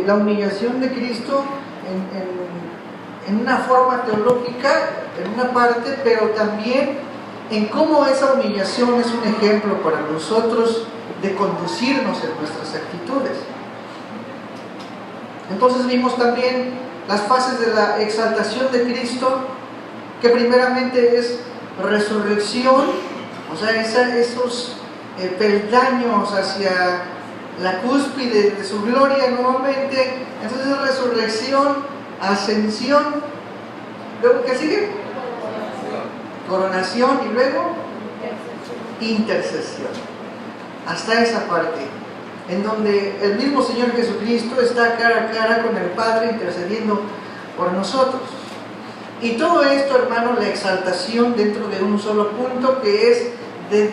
la humillación de Cristo en una forma teológica, en una parte, pero también en cómo esa humillación es un ejemplo para nosotros de conducirnos en nuestras actitudes. Entonces vimos también las fases de la exaltación de Cristo, que primeramente es resurrección, o sea, esos peldaños hacia la cúspide de su gloria nuevamente. Entonces resurrección, ascensión, luego ¿qué sigue? Coronación y luego intercesión. Hasta esa parte, en donde el mismo Señor Jesucristo está cara a cara con el Padre intercediendo por nosotros. Y todo esto, hermano, la exaltación dentro de un solo punto, que es de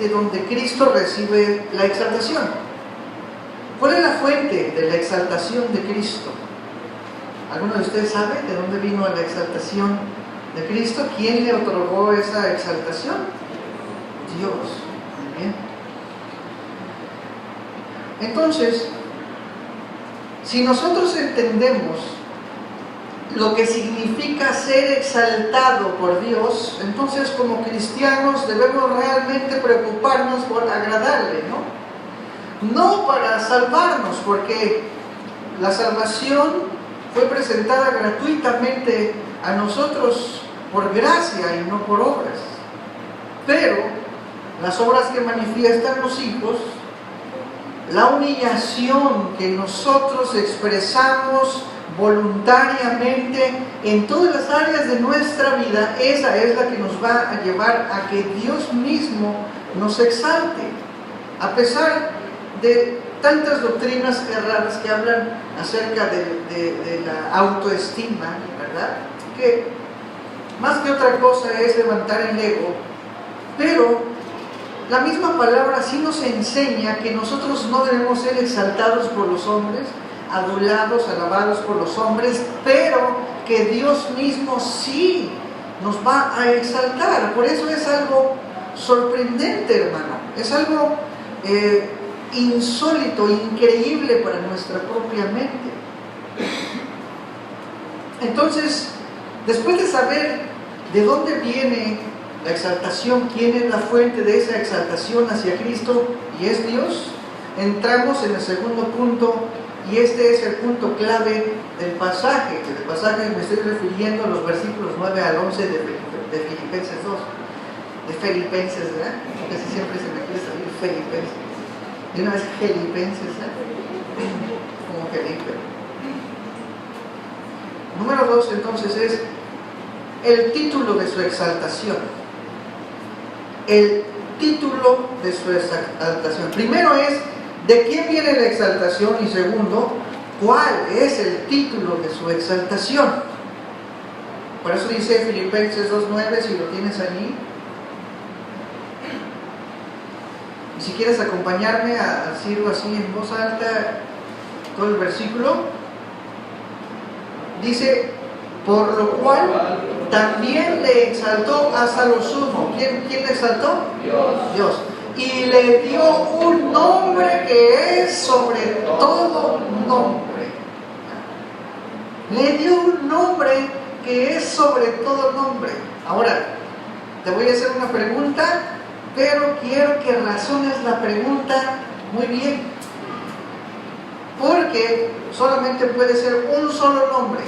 donde Cristo recibe la exaltación. ¿Cuál es la fuente de la exaltación de Cristo? ¿Alguno de ustedes sabe de dónde vino la exaltación de Cristo? ¿Quién le otorgó esa exaltación? Dios. Muy bien. Entonces, si nosotros entendemos lo que significa ser exaltado por Dios, entonces como cristianos debemos realmente preocuparnos por agradarle, ¿no? No para salvarnos, porque la salvación fue presentada gratuitamente a nosotros por gracia y no por obras. Pero las obras que manifiestan los hijos, la humillación que nosotros expresamos voluntariamente en todas las áreas de nuestra vida, esa es la que nos va a llevar a que Dios mismo nos exalte, a pesar de tantas doctrinas erradas que hablan acerca de la autoestima, ¿verdad? Que más que otra cosa es levantar el ego, pero la misma palabra sí nos enseña que nosotros no debemos ser exaltados por los hombres, adulados, alabados por los hombres, pero que Dios mismo sí nos va a exaltar. Por eso es algo sorprendente, hermano. Es algo insólito, increíble para nuestra propia mente. Entonces, después de saber de dónde viene la exaltación, quién es la fuente de esa exaltación hacia Cristo, y es Dios, entramos en el segundo punto, y este es el punto clave del pasaje. Del pasaje me estoy refiriendo a los versículos 9 al 11 de Filipenses 2. De Filipenses, ¿verdad? Casi siempre se me quiere salir Filipenses. De una vez Filipenses, ¿verdad? Como Felipe. Número 2, entonces, es el título de su exaltación. El título de su exaltación. Primero es ¿de quién viene la exaltación? Y segundo, ¿cuál es el título de su exaltación? Por eso dice Filipenses 2:9, si lo tienes allí. Y si quieres acompañarme a decirlo así en voz alta, todo el versículo. Dice, por lo cual también le exaltó hasta lo sumo. ¿Quién le exaltó? Dios. Y le dio un nombre que es sobre todo nombre. Le dio un nombre que es sobre todo nombre. Ahora, te voy a hacer una pregunta, pero quiero que razones la pregunta muy bien. Porque solamente puede ser un solo nombre.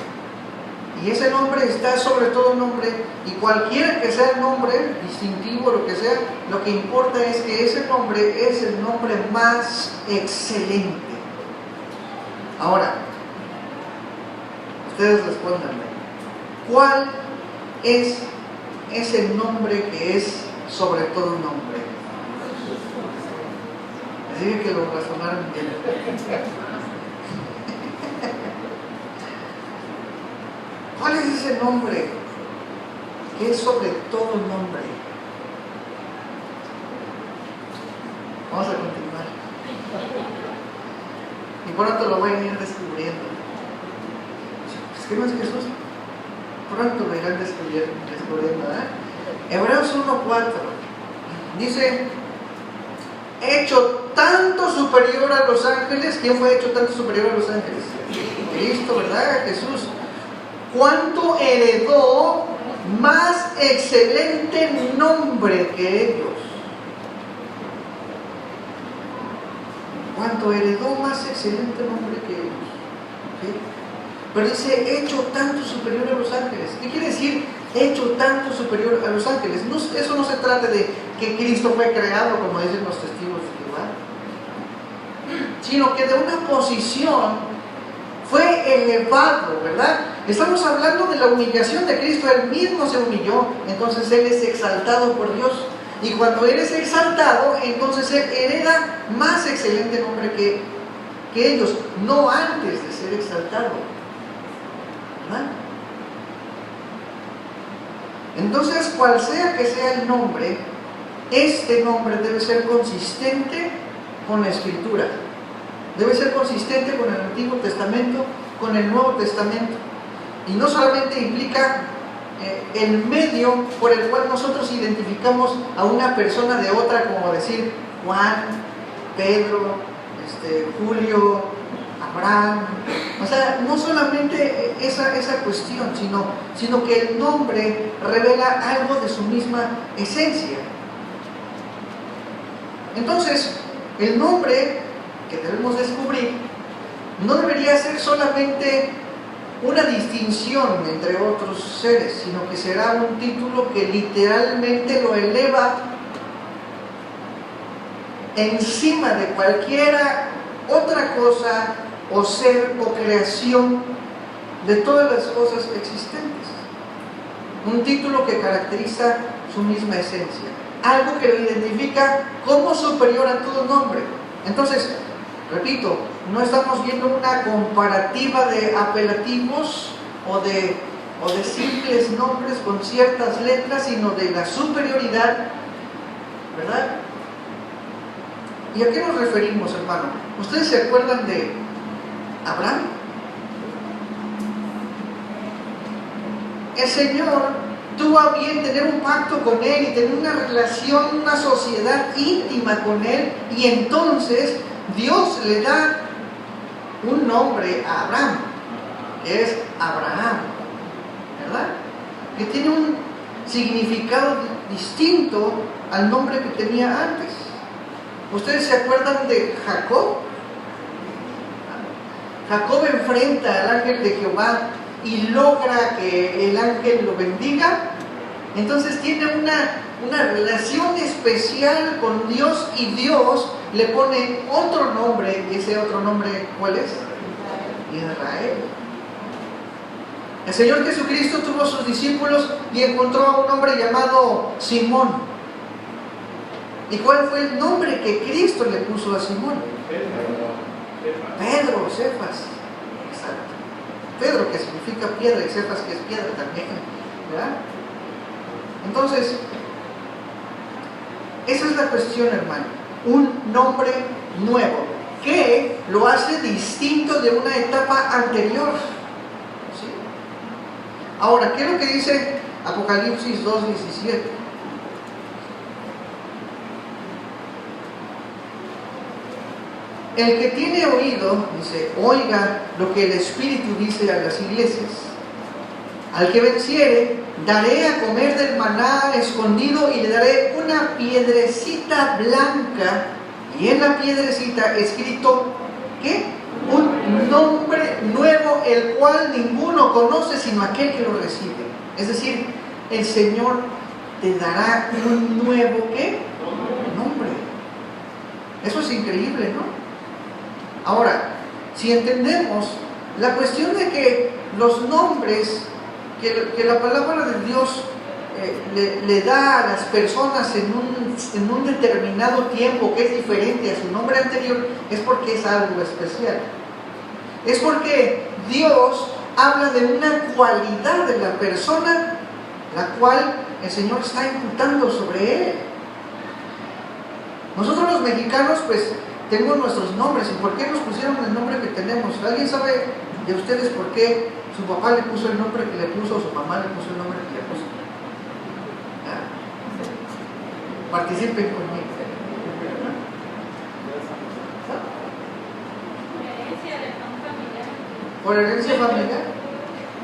Y ese nombre está sobre todo nombre, y cualquiera que sea el nombre, distintivo, lo que sea, lo que importa es que ese nombre es el nombre más excelente. Ahora, ustedes respóndanme, ¿cuál es ese nombre que es sobre todo nombre? Así que lo razonaron bien. ¿Cuál es ese nombre que es sobre todo nombre? Vamos a continuar. Y pronto lo voy a ir descubriendo. Pues, ¿qué no es Jesús? Pronto lo irán descubriendo, ¿eh? Hebreos 1:4 dice: hecho tanto superior a los ángeles. ¿Quién fue hecho tanto superior a los ángeles? Cristo, ¿verdad? Jesús. ¿Cuánto heredó más excelente nombre que ellos? ¿Cuánto heredó más excelente nombre que ellos? ¿Sí? Pero dice, hecho tanto superior a los ángeles. ¿Qué quiere decir hecho tanto superior a los ángeles? No, eso no se trata de que Cristo fue creado, como dicen los testigos de Jehová, sino que de una posición fue elevado, ¿verdad? Estamos hablando de la humillación de Cristo. Él mismo se humilló, entonces Él es exaltado por Dios. Y cuando Él es exaltado, entonces Él hereda más excelente nombre que ellos, no antes de ser exaltado, ¿verdad? Entonces, cual sea que sea el nombre, este nombre debe ser consistente con la Escritura. Debe ser consistente con el Antiguo Testamento, con el Nuevo Testamento. Y no solamente implica el medio por el cual nosotros identificamos a una persona de otra, como decir Juan, Pedro, Julio, Abraham. O sea, no solamente esa cuestión, sino que el nombre revela algo de su misma esencia. Entonces, el nombre que debemos descubrir no debería ser solamente una distinción entre otros seres, sino que será un título que literalmente lo eleva encima de cualquiera otra cosa o ser o creación de todas las cosas existentes. Un título que caracteriza su misma esencia, algo que lo identifica como superior a todo nombre. Entonces, repito, no estamos viendo una comparativa de apelativos o de simples nombres con ciertas letras, sino de la superioridad, ¿verdad? ¿Y a qué nos referimos, hermano? ¿Ustedes se acuerdan de Abraham? El Señor tuvo a bien tener un pacto con él y tener una relación, una sociedad íntima con él, y entonces Dios le da un nombre a Abraham, que es Abraham, ¿verdad? Que tiene un significado distinto al nombre que tenía antes. ¿Ustedes se acuerdan de Jacob? Jacob enfrenta al ángel de Jehová y logra que el ángel lo bendiga. Entonces tiene una relación especial con Dios, y Dios le pone otro nombre. ¿Y ese otro nombre cuál es? Israel. El Señor Jesucristo tuvo a sus discípulos y encontró a un hombre llamado Simón. ¿Y cuál fue el nombre que Cristo le puso a Simón? Pedro, Cefas. Exacto. Pedro, que significa piedra, y Cefas, que es piedra también, ¿verdad? Entonces, esa es la cuestión, hermano. Un nombre nuevo que lo hace distinto de una etapa anterior. ¿Sí? Ahora, ¿qué es lo que dice Apocalipsis 2:17? El que tiene oído, dice, oiga lo que el Espíritu dice a las iglesias. Al que venciere, daré a comer del maná escondido, y le daré una piedrecita blanca, y en la piedrecita escrito, ¿qué? Un nombre nuevo, el cual ninguno conoce sino aquel que lo recibe. Es decir, el Señor te dará un nuevo, ¿qué? Nombre. Eso es increíble, ¿no? Ahora, si entendemos la cuestión de que los nombres que la palabra de Dios le da a las personas en un determinado tiempo que es diferente a su nombre anterior, es porque es algo especial. Es porque Dios habla de una cualidad de la persona, la cual el Señor está imputando sobre él. Nosotros los mexicanos, pues, tenemos nuestros nombres. ¿Y por qué nos pusieron el nombre que tenemos? ¿Alguien sabe de ustedes por qué su papá le puso el nombre que le puso o su mamá le puso el nombre que le puso? ¿Ah? Participen conmigo. ¿Por herencia familiar?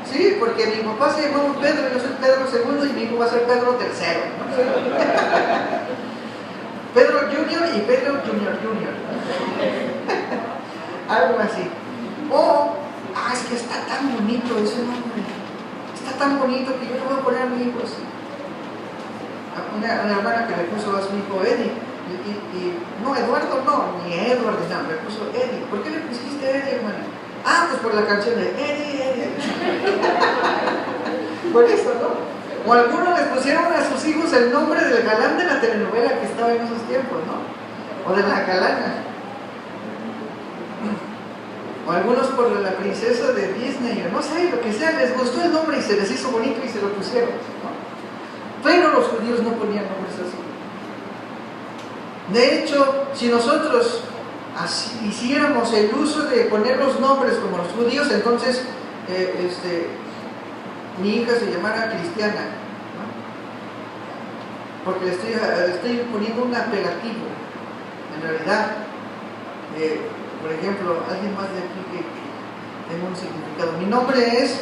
Sí, porque mi papá se llamaba Pedro, yo soy Pedro II y mi hijo va a ser Pedro III, ¿no? Pedro Junior y Pedro Junior. Algo así. O, es que está tan bonito ese nombre. Está tan bonito que yo le voy a poner a mi hijo así. Una hermana que le puso a su hijo Eddie. No, Eduardo no, ni Edward, no, le puso Eddie. ¿Por qué le pusiste Eddie, hermana? Pues por la canción de Eddie. Por eso, ¿no? O algunos les pusieron a sus hijos el nombre del galán de la telenovela que estaba en esos tiempos, ¿no? O de la galana. O algunos por la princesa de Disney, o no sé, lo que sea, les gustó el nombre y se les hizo bonito y se lo pusieron, ¿no? Pero los judíos no ponían nombres así. De hecho, si nosotros hiciéramos el uso de poner los nombres como los judíos, entonces mi hija se llamara Cristiana, ¿no? Porque le estoy poniendo un apelativo. En realidad, por ejemplo, alguien más de aquí que tenga un significado. Mi nombre es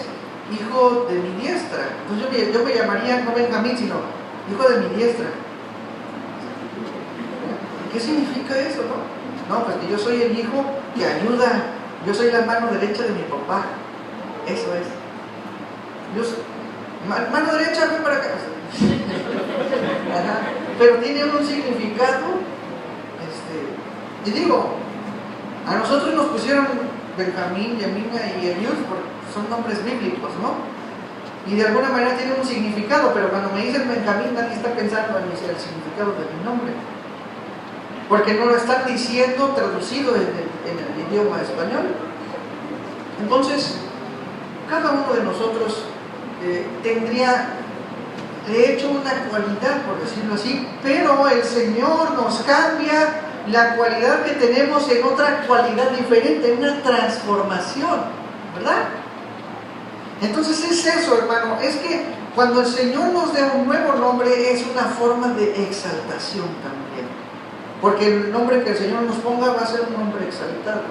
hijo de mi diestra. Entonces yo me llamaría no Benjamín, sino hijo de mi diestra. ¿Qué significa eso, no? No, pues que yo soy el hijo que ayuda. Yo soy la mano derecha de mi papá. Eso es. Yo soy, mano derecha, ven para acá. Ajá. Pero tiene un significado. Y digo, a nosotros nos pusieron Benjamín, Yamina y Eliud, porque son nombres bíblicos, ¿no? Y de alguna manera tienen un significado, pero cuando me dicen Benjamín, nadie está pensando en el significado de mi nombre. Porque no lo están diciendo traducido en el idioma español. Entonces, cada uno de nosotros tendría de hecho una cualidad, por decirlo así, pero el Señor nos cambia la cualidad que tenemos en otra cualidad diferente, en una transformación, ¿verdad? Entonces es eso, hermano, es que cuando el Señor nos dé un nuevo nombre es una forma de exaltación también, porque el nombre que el Señor nos ponga va a ser un nombre exaltado.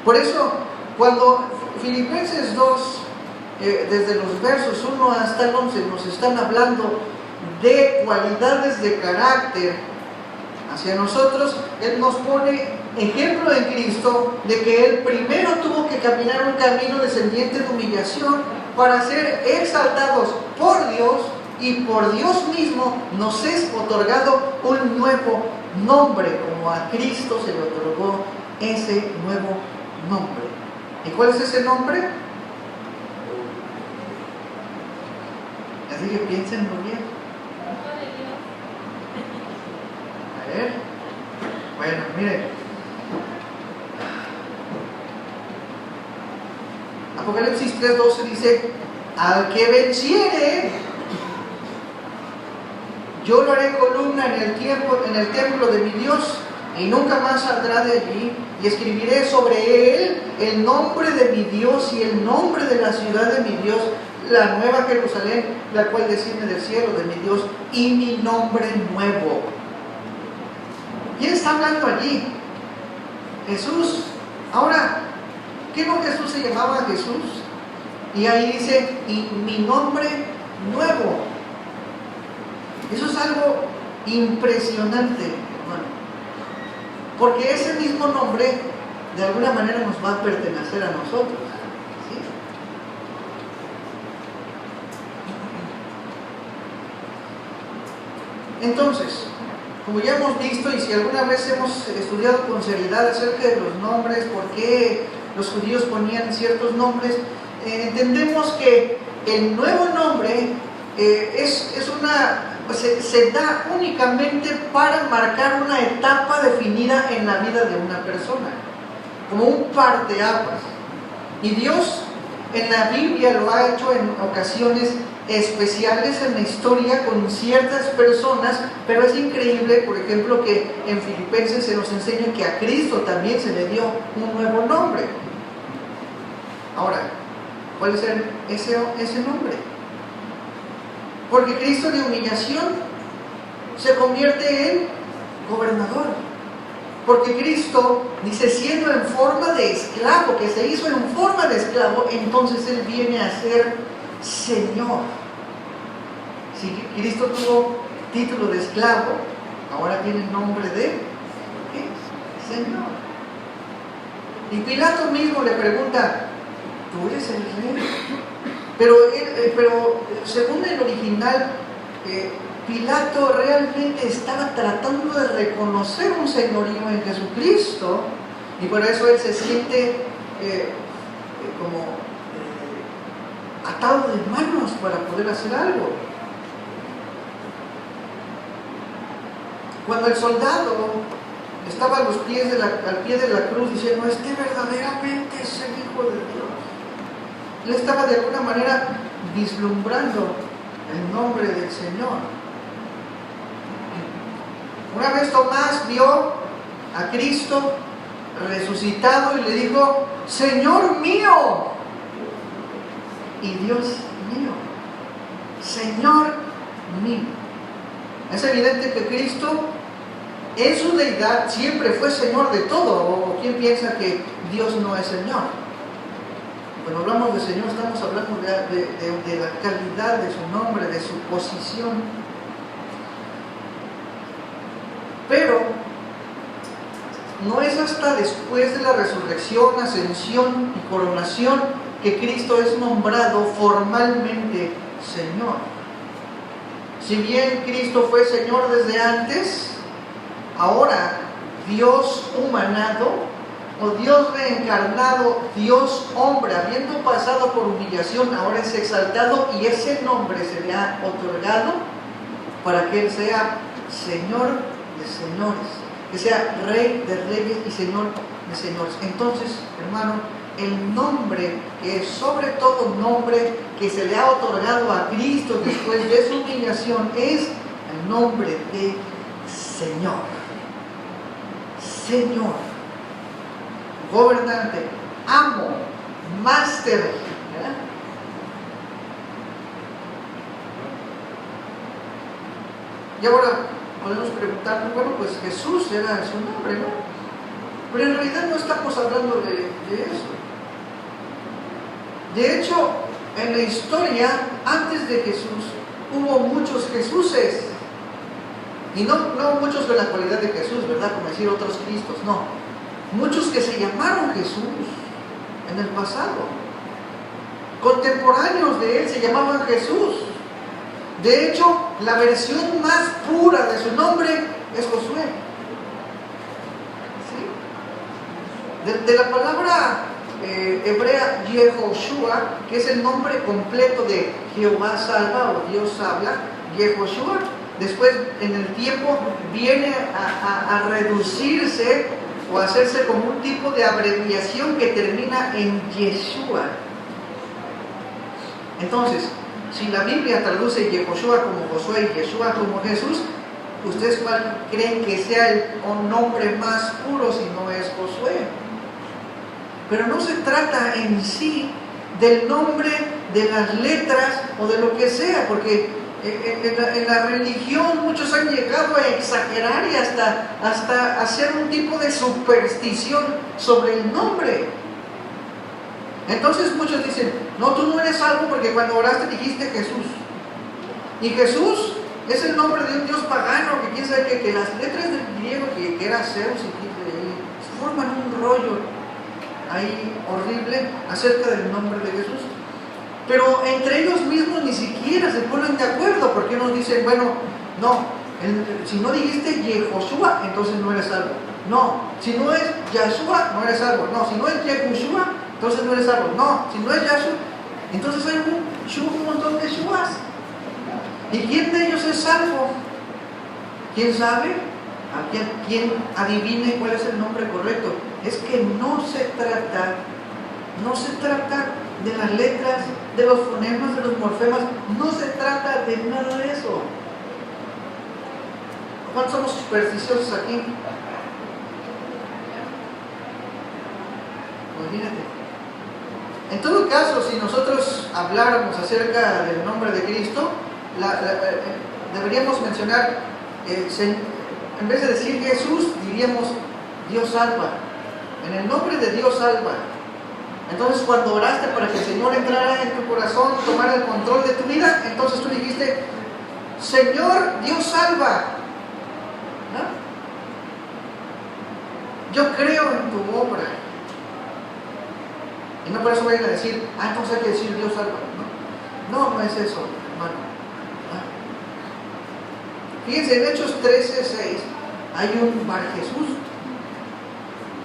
Por eso, cuando Filipenses 2, desde los versos 1 hasta el 11, nos están hablando de cualidades de carácter hacia nosotros, Él nos pone ejemplo en Cristo de que Él primero tuvo que caminar un camino descendiente de humillación para ser exaltados por Dios, y por Dios mismo nos es otorgado un nuevo nombre, como a Cristo se le otorgó ese nuevo nombre. ¿Y cuál es ese nombre? Así que piénsenlo bien. A ver. Bueno, miren. Apocalipsis 3:12 dice: al que venciere, yo lo haré columna en el templo de mi Dios, y nunca más saldrá de allí, y escribiré sobre él el nombre de mi Dios y el nombre de la ciudad de mi Dios, la nueva Jerusalén, la cual desciende del cielo de mi Dios, y mi nombre nuevo. ¿Quién está hablando allí? Jesús. Ahora, ¿qué no Jesús se llamaba Jesús? Y ahí dice, y mi nombre nuevo. Eso es algo impresionante, hermano, porque ese mismo nombre de alguna manera nos va a pertenecer a nosotros, ¿sí? Entonces, como ya hemos visto, y si alguna vez hemos estudiado con seriedad acerca de los nombres, por qué los judíos ponían ciertos nombres, entendemos que el nuevo nombre se da únicamente para marcar una etapa definida en la vida de una persona, como un parteaguas. Y Dios en la Biblia lo ha hecho en ocasiones especiales en la historia con ciertas personas, pero es increíble, por ejemplo, que en Filipenses se nos enseña que a Cristo también se le dio un nuevo nombre. Ahora, ¿cuál es ese nombre? Porque Cristo de humillación se convierte en gobernador. Porque Cristo, dice, siendo en forma de esclavo, que se hizo en forma de esclavo, entonces Él viene a ser Señor. Si Cristo tuvo título de esclavo, ahora tiene el nombre de ¿qué? Señor. Y Pilato mismo le pregunta, ¿tú eres el rey? Pero según el original, Pilato realmente estaba tratando de reconocer un señorío en Jesucristo, y por eso él se siente como atado de manos para poder hacer algo. Cuando el soldado estaba al pie de la cruz diciendo, este verdaderamente es el Hijo de Dios, él estaba de alguna manera vislumbrando el nombre del Señor. Una vez Tomás vio a Cristo resucitado y le dijo, Señor mío y Dios mío. Señor mío. Es evidente que Cristo en su deidad siempre fue Señor de todo. ¿O quién piensa que Dios no es Señor? Cuando hablamos de Señor estamos hablando de la calidad de su nombre, de su posición. Pero no es hasta después de la resurrección, ascensión y coronación que Cristo es nombrado formalmente Señor. Si bien Cristo fue Señor desde antes, ahora Dios humanado, o Dios reencarnado, Dios hombre, habiendo pasado por humillación, ahora es exaltado y ese nombre se le ha otorgado para que Él sea Señor de señores, que sea Rey de reyes y Señor de señores. Entonces, hermano, el nombre que es sobre todo nombre que se le ha otorgado a Cristo después de su humillación es el nombre de Señor. Señor, gobernante, amo, máster, ¿verdad? Y ahora podemos preguntarnos, bueno, pues Jesús era su nombre, ¿no? Pero en realidad no estamos hablando de eso. De hecho, en la historia, antes de Jesús, hubo muchos Jesuses. Y no muchos de la cualidad de Jesús, ¿verdad? Como decir otros Cristos, no. Muchos que se llamaron Jesús en el pasado. Contemporáneos de él se llamaban Jesús. De hecho, la versión más pura de su nombre es Josué. ¿Sí? De la palabra hebrea Yehoshua, que es el nombre completo de Jehová salva o Dios habla, Yehoshua, después en el tiempo viene a reducirse o a hacerse como un tipo de abreviación que termina en Yeshua. Entonces, si la Biblia traduce Yehoshua como Josué y Yeshua como Jesús, ¿ustedes cuál creen que sea el nombre más puro si no es Josué? Pero no se trata en sí del nombre, de las letras o de lo que sea, porque en la religión muchos han llegado a exagerar y hasta hacer un tipo de superstición sobre el nombre. Entonces muchos dicen, no, tú no eres salvo porque cuando oraste dijiste Jesús. Y Jesús es el nombre de un dios pagano que quién sabe que las letras del griego que era Zeus y forman un rollo ahí horrible acerca del nombre de Jesús. Pero entre ellos mismos ni siquiera se ponen de acuerdo, porque nos dicen, bueno, no, si no dijiste Yehoshua, entonces no eres salvo. No, si no es Yahshua, no eres salvo. No, si no es Yehoshua, entonces no eres salvo. No, si no es Yahshua, entonces hay un montón de Shuas. ¿Y quién de ellos es salvo? ¿Quién sabe? ¿A quién adivine cuál es el nombre correcto? Es que no se trata de las letras, de los fonemas, de los morfemas, no se trata de nada de eso. ¿Cuántos somos supersticiosos aquí? Imagínate. En todo caso, si nosotros habláramos acerca del nombre de Cristo, deberíamos mencionar, en vez de decir Jesús, diríamos Dios salva. En el nombre de Dios salva. Entonces cuando oraste para que el Señor entrara en tu corazón, tomara el control de tu vida, entonces tú dijiste, Señor, Dios salva. ¿No? Yo creo en tu obra. Y no por eso vayan a decir, entonces hay que decir Dios salva. No es eso, hermano. Fíjense, en Hechos 13:6 hay un Bar Jesús.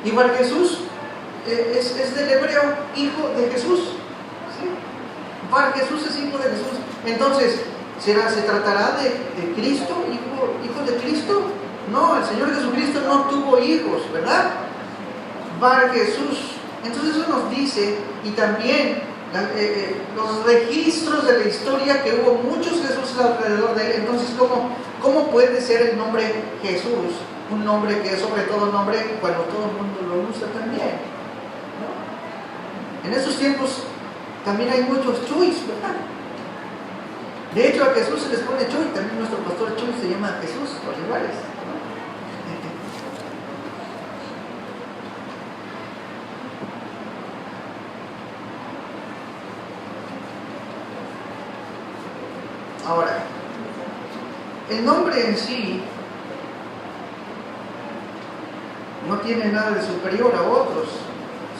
Y Bar Jesús es del hebreo, hijo de Jesús. ¿Sí? Bar Jesús es hijo de Jesús. Entonces, ¿se tratará de Cristo, hijo de Cristo? No, el Señor Jesucristo no tuvo hijos, ¿verdad? Bar Jesús. Entonces eso nos dice, y también los registros de la historia, que hubo muchos Jesús alrededor de él. Entonces, ¿cómo puede ser el nombre Jesús un nombre que es sobre todo nombre cuando todo el mundo lo usa también? ¿No? En esos tiempos también hay muchos Chuys, ¿verdad? De hecho, a Jesús se les pone Chuy, también nuestro pastor Chuy se llama Jesús Olivares, ¿no? Ahora, el nombre en sí no tiene nada de superior a otros,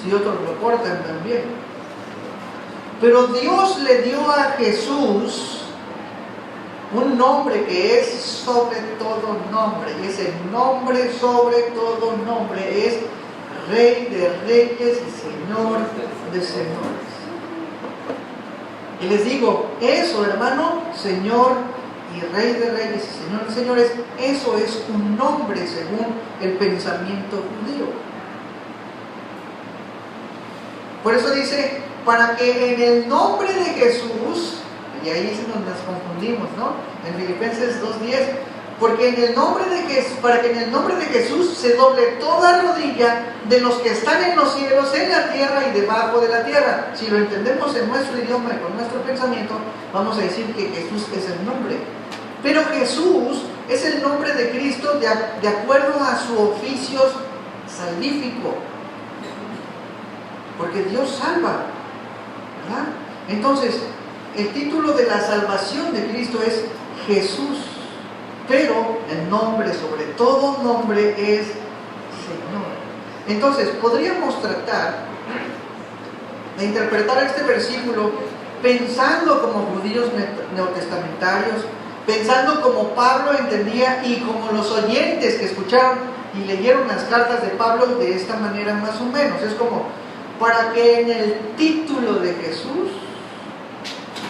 si otros lo portan también. Pero Dios le dio a Jesús un nombre que es sobre todo nombre, y ese nombre sobre todo nombre es Rey de Reyes y Señor de Señores. Y les digo, eso, hermano, Señor y Rey de Reyes y Señor de Señores, eso es un nombre según el pensamiento judío. Por eso dice, para que en el nombre de Jesús, y ahí es donde nos confundimos, ¿no? En Filipenses 2:10, porque en el nombre de Jesús, para que en el nombre de Jesús se doble toda rodilla de los que están en los cielos, en la tierra y debajo de la tierra. Si lo entendemos en nuestro idioma y con nuestro pensamiento, vamos a decir que Jesús es el nombre. Pero Jesús es el nombre de Cristo de acuerdo a su oficio salvífico. Porque Dios salva, ¿verdad? Entonces, el título de la salvación de Cristo es Jesús. Pero el nombre sobre todo nombre es Señor. Entonces, podríamos tratar de interpretar este versículo pensando como judíos neotestamentarios, pensando como Pablo entendía y como los oyentes que escucharon y leyeron las cartas de Pablo de esta manera más o menos. Es como, para que en el título de Jesús,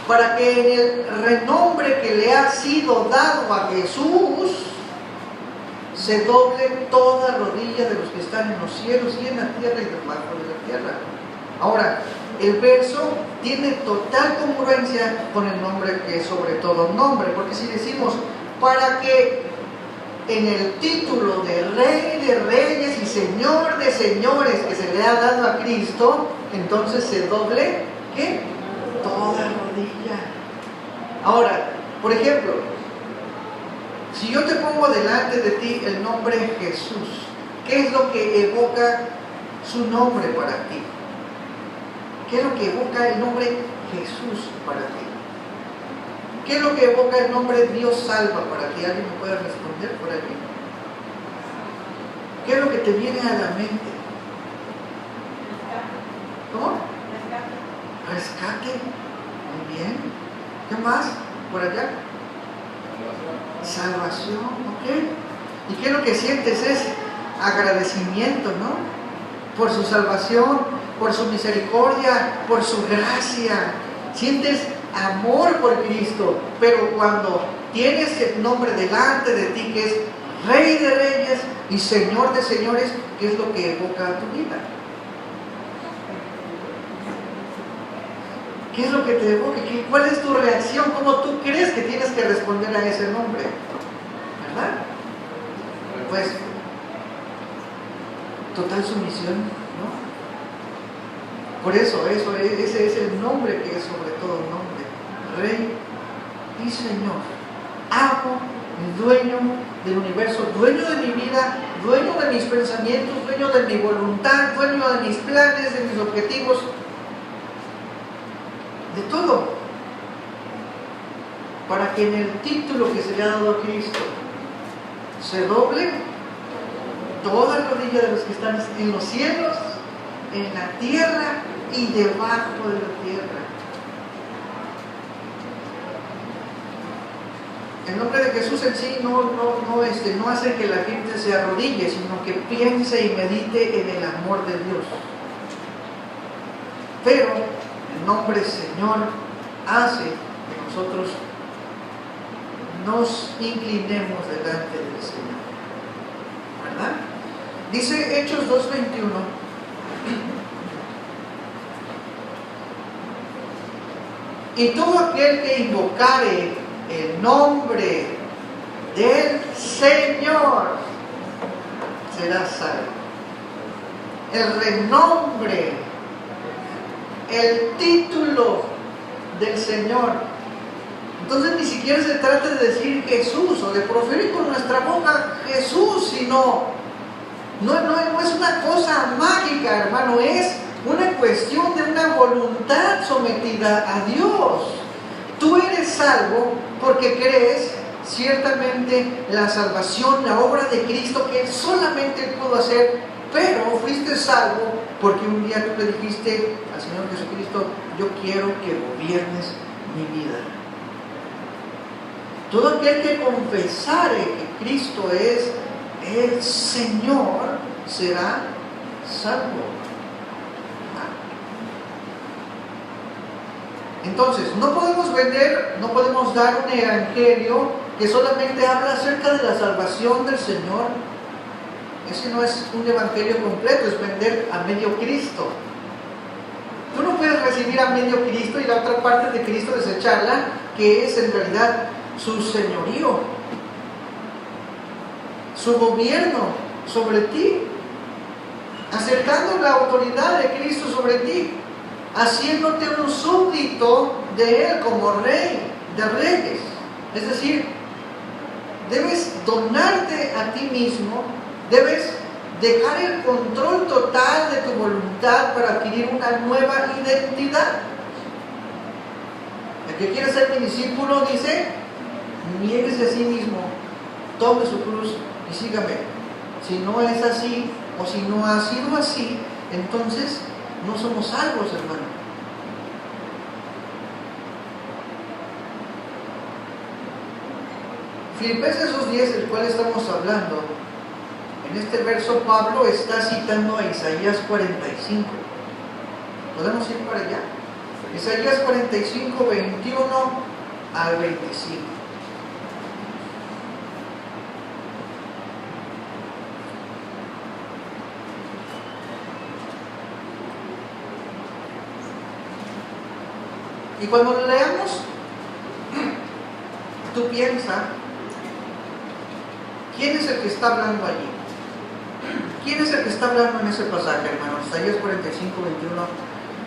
para que en el renombre que le ha sido dado a Jesús, se doble toda rodilla de los que están en los cielos y en la tierra y debajo de la tierra. Ahora, el verso tiene total congruencia con el nombre que es sobre todo nombre, porque si decimos, para que en el título de Rey de Reyes y Señor de Señores que se le ha dado a Cristo, entonces se doble, ¿qué? Toda rodilla. Ahora, por ejemplo, si yo te pongo delante de ti el nombre Jesús, ¿qué es lo que evoca su nombre para ti? ¿Qué es lo que evoca el nombre Jesús para ti? ¿Qué es lo que evoca el nombre Dios salva para ti? ¿Alguien me puede responder por aquí? ¿Qué es lo que te viene a la mente? ¿Cómo? Rescate. Muy bien. ¿Qué más? Por allá. Salvación. Ok. ¿Y qué es lo que sientes? Es agradecimiento, ¿no? Por su salvación, por su misericordia, por su gracia. Sientes amor por Cristo, pero cuando tienes el nombre delante de ti que es Rey de Reyes y Señor de Señores, ¿qué es lo que evoca a tu vida? ¿Qué es lo que te evoca? ¿Cuál es tu reacción? ¿Cómo tú crees que tienes que responder a ese nombre? ¿Verdad? Pues, total sumisión, ¿no? Por eso, ese es el nombre que es sobre todo nombre. Rey y Señor. Amo el dueño del universo, dueño de mi vida, dueño de mis pensamientos, dueño de mi voluntad, dueño de mis planes, de mis objetivos, de todo, para que en el título que se le ha dado a Cristo se doble toda rodilla de los que están en los cielos, en la tierra y debajo de la tierra. El nombre de Jesús en sí no hace que la gente se arrodille, sino que piense y medite en el amor de Dios. Pero el nombre Señor hace que nosotros nos inclinemos delante del Señor, ¿verdad? Dice Hechos 2:21. Y todo aquel que invocare el nombre del Señor será salvo. El renombre, el título del Señor. Entonces ni siquiera se trata de decir Jesús o de proferir con nuestra boca Jesús, sino no es una cosa mágica, hermano, es una cuestión de una voluntad sometida a Dios. Tú eres salvo porque crees ciertamente la salvación, la obra de Cristo que solamente Él pudo hacer, pero fuiste salvo porque un día tú le dijiste al Señor Jesucristo: yo quiero que gobiernes mi vida. Todo aquel que confesare que Cristo es el Señor será salvo. Entonces, no podemos dar un evangelio que solamente habla acerca de la salvación del Señor. Ese no es un evangelio completo, es vender a medio Cristo. Tú no puedes recibir a medio Cristo y la otra parte de Cristo desecharla, que es en realidad su señorío, su gobierno sobre ti, acercando la autoridad de Cristo sobre ti, haciéndote un súbdito de Él como rey de reyes. Es decir, debes donarte a ti mismo, debes dejar el control total de tu voluntad para adquirir una nueva identidad. El que quiere ser mi discípulo, dice, niéguese a sí mismo, tome su cruz y sígame. Si no es así, o si no ha sido así, entonces no somos salvos, hermano. Filipenses 2:10, del cual estamos hablando, en este verso Pablo está citando a Isaías 45. ¿Podemos ir para allá? Isaías 45, 21 al 25. Y cuando lo leamos, tú piensa, ¿quién es el que está hablando allí? ¿Quién es el que está hablando en ese pasaje, hermanos? Isaías 45, 21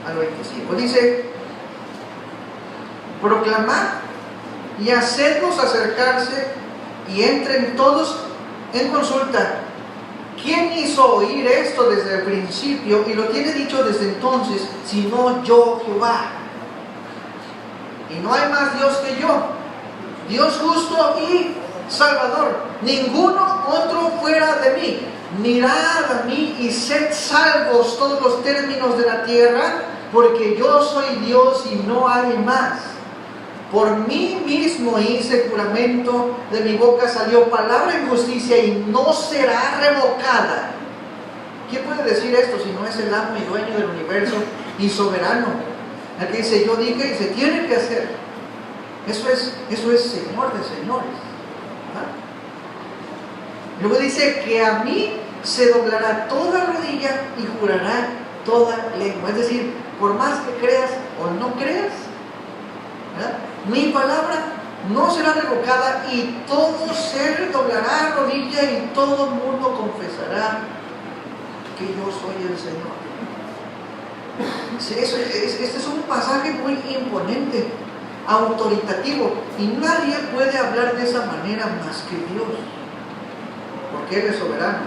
al 25. Dice: proclamad y hacedlos acercarse y entren todos en consulta. ¿Quién hizo oír esto desde el principio y lo tiene dicho desde entonces, sino yo, Jehová? Y no hay más Dios que yo, Dios justo y Salvador, ninguno otro fuera de mí. Mirad a mí y sed salvos todos los términos de la tierra, porque yo soy Dios y no hay más. Por mí mismo hice juramento, de mi boca salió palabra en justicia y no será revocada. ¿Quién puede decir esto si no es el amo y dueño del universo y soberano? El que dice: yo dije y se tiene que hacer. Eso es Señor de señores. ¿Ah? Luego dice que a mí se doblará toda rodilla y jurará toda lengua. Es decir, por más que creas o no creas, ¿verdad?, mi palabra no será revocada y todo ser doblará rodilla y todo mundo confesará que yo soy el Señor. Este es un pasaje muy imponente. autoritativo. Y nadie puede hablar de esa manera más que Dios. Porque Él es soberano.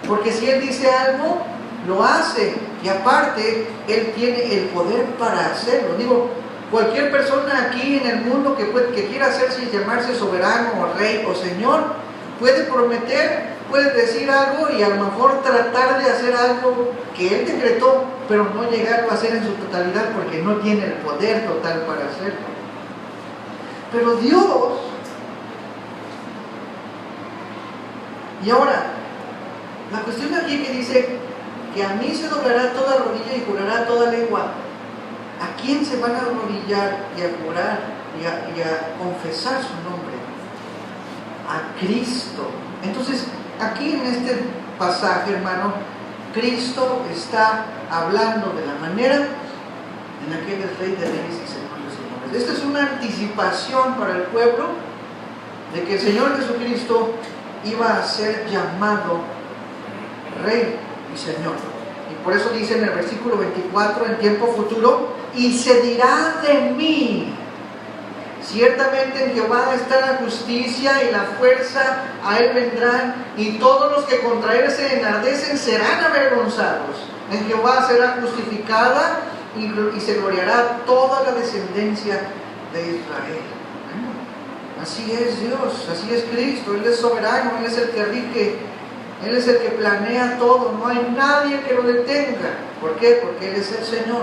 Porque si Él dice algo, lo hace. Y aparte, Él tiene el poder para hacerlo. Digo, cualquier persona aquí en el mundo que quiera hacerse llamarse soberano o rey o señor, puede prometer, puede decir algo y a lo mejor tratar de hacer algo que Él decretó, pero no llegarlo a hacer en su totalidad porque no tiene el poder total para hacerlo. Pero Dios, y ahora, la cuestión aquí que dice que a mí se doblará toda rodilla y jurará toda lengua. ¿A quién se van a arrodillar y a jurar y a confesar su nombre? A Cristo. Entonces, aquí en este pasaje, hermano, Cristo está hablando de la manera en la que Él es Rey de Reyes y Señor de Señores. Esta es una anticipación para el pueblo de que el Señor Jesucristo iba a ser llamado Rey y Señor. Y por eso dice en el versículo 24, en tiempo futuro, y se dirá de mí, ciertamente en Jehová está la justicia y la fuerza, a Él vendrán, y todos los que contra Él se enardecen serán avergonzados. En Jehová será justificada y se gloriará toda la descendencia de Israel. Así es Dios, así es Cristo. Él es soberano, Él es el que rige, Él es el que planea todo, no hay nadie que lo detenga. ¿Por qué? Porque Él es el Señor,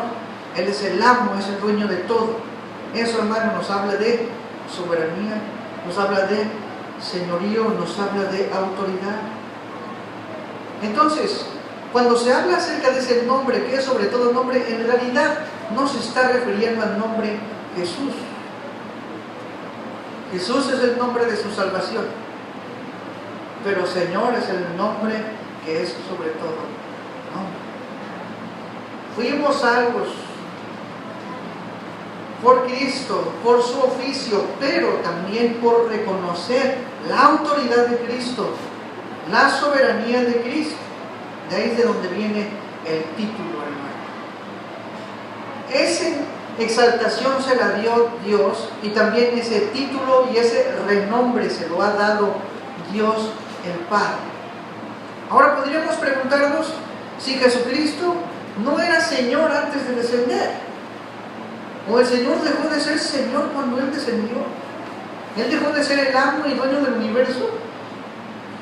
Él es el amo, es el dueño de todo. Eso, hermano, nos habla de soberanía, nos habla de señorío, nos habla de autoridad. Entonces, cuando se habla acerca de ese nombre, que es sobre todo nombre, en realidad no se está refiriendo al nombre Jesús. Jesús es el nombre de su salvación, pero Señor es el nombre que es sobre todo nombre. Fuimos salvos por Cristo, por su oficio, pero también por reconocer la autoridad de Cristo, la soberanía de Cristo. De ahí es de donde viene el título, hermano. Esa exaltación se la dio Dios, y también ese título y ese renombre se lo ha dado Dios el Padre. Ahora podríamos preguntarnos si Jesucristo no era Señor antes de descender, o el Señor dejó de ser Señor cuando Él descendió. Él dejó de ser el amo y dueño del universo.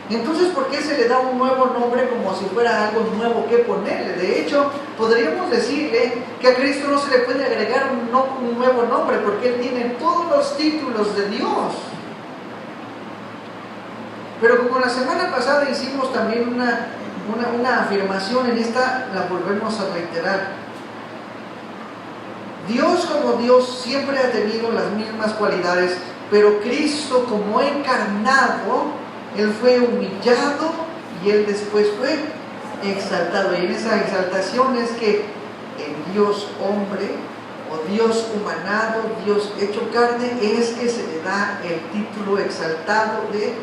Entonces, ¿por qué se le da un nuevo nombre como si fuera algo nuevo que ponerle? De hecho, podríamos decirle que a Cristo no se le puede agregar un nuevo nombre, porque Él tiene todos los títulos de Dios. Pero como la semana pasada hicimos también una afirmación, en esta la volvemos a reiterar. Dios como Dios siempre ha tenido las mismas cualidades, pero Cristo como encarnado, Él fue humillado y Él después fue exaltado. Y en esa exaltación es que el Dios hombre o Dios humanado, Dios hecho carne, es que se le da el título exaltado de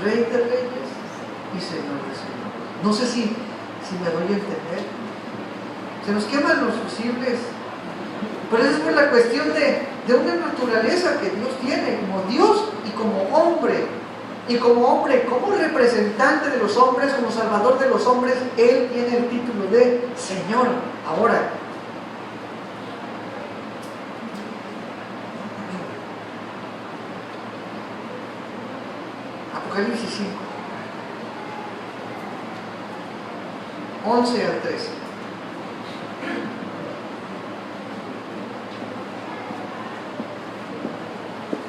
Rey de Reyes y Señor de Señores. No sé si me doy a entender. Se nos queman los fusibles. Pero es por la cuestión de una naturaleza que Dios tiene como Dios y como hombre. Y como hombre, como representante de los hombres, como salvador de los hombres, Él tiene el título de Señor. Ahora, Apocalipsis 5, 11 al 13.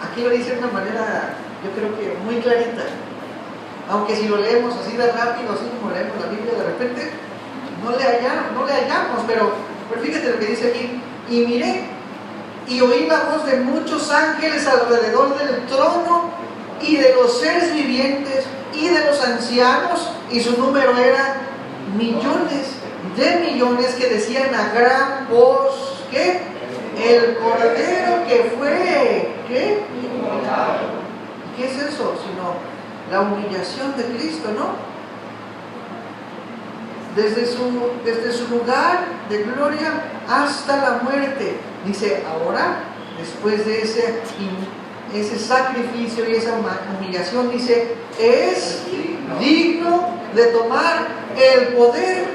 Aquí lo dice de una manera, yo creo que muy clarita, aunque si lo leemos así de rápido, así como leemos la Biblia de repente, no le hallamos, pero fíjate lo que dice aquí. Y miré y oí la voz de muchos ángeles alrededor del trono y de los seres vivientes y de los ancianos, y su número era millones de millones, que decían a gran voz, ¿qué? El Cordero que fue, ¿qué? ¿Qué es eso? Sino la humillación de Cristo, ¿no? Desde su lugar de gloria hasta la muerte. Dice, ahora después de ese sacrificio y esa humillación, dice, es digno de tomar el poder,